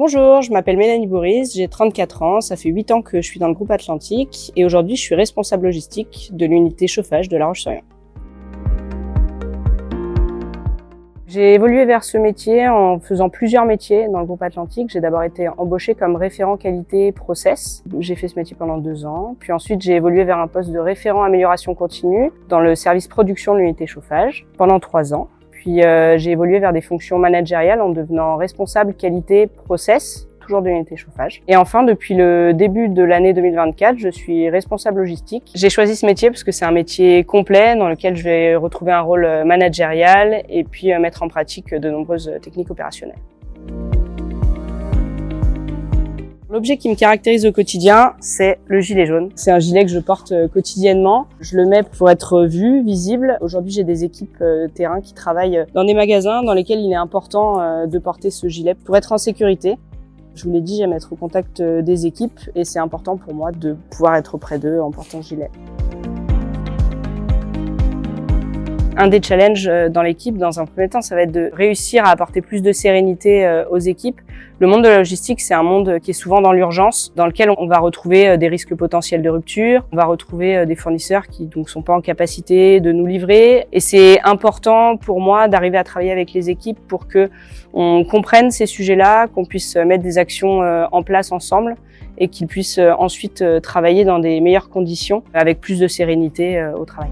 Bonjour, je m'appelle Mélanie Boris, j'ai 34 ans, ça fait 8 ans que je suis dans le groupe Atlantique et aujourd'hui je suis responsable logistique de l'unité chauffage de La Roche-sur-Yon. J'ai évolué vers ce métier en faisant plusieurs métiers dans le groupe Atlantique. J'ai d'abord été embauchée comme référent qualité process. J'ai fait ce métier pendant 2 ans. Puis ensuite, j'ai évolué vers un poste de référent amélioration continue dans le service production de l'unité chauffage pendant 3 ans. Puis j'ai évolué vers des fonctions managériales en devenant responsable qualité process, toujours de l'unité chauffage. Et enfin, depuis le début de l'année 2024, je suis responsable logistique. J'ai choisi ce métier parce que c'est un métier complet dans lequel je vais retrouver un rôle managérial et puis mettre en pratique de nombreuses techniques opérationnelles. L'objet qui me caractérise au quotidien, c'est le gilet jaune. C'est un gilet que je porte quotidiennement. Je le mets pour être vu, visible. Aujourd'hui, j'ai des équipes terrain qui travaillent dans des magasins dans lesquels il est important de porter ce gilet pour être en sécurité. Je vous l'ai dit, j'aime être au contact des équipes et c'est important pour moi de pouvoir être auprès d'eux en portant ce gilet. Un des challenges dans l'équipe, dans un premier temps, ça va être de réussir à apporter plus de sérénité aux équipes. Le monde de la logistique, c'est un monde qui est souvent dans l'urgence, dans lequel on va retrouver des risques potentiels de rupture, on va retrouver des fournisseurs qui donc sont pas en capacité de nous livrer. Et c'est important pour moi d'arriver à travailler avec les équipes pour que on comprenne ces sujets-là, qu'on puisse mettre des actions en place ensemble et qu'ils puissent ensuite travailler dans des meilleures conditions, avec plus de sérénité au travail.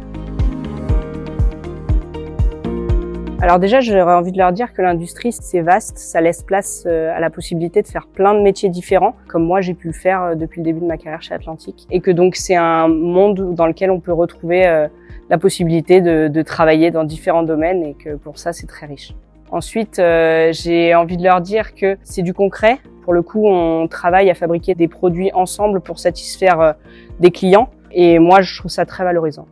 Alors déjà, j'aurais envie de leur dire que l'industrie, c'est vaste, ça laisse place à la possibilité de faire plein de métiers différents, comme moi j'ai pu le faire depuis le début de ma carrière chez Atlantique. Et que donc c'est un monde dans lequel on peut retrouver la possibilité de travailler dans différents domaines et que pour ça, c'est très riche. Ensuite, j'ai envie de leur dire que c'est du concret. Pour le coup, on travaille à fabriquer des produits ensemble pour satisfaire des clients. Et moi, je trouve ça très valorisant.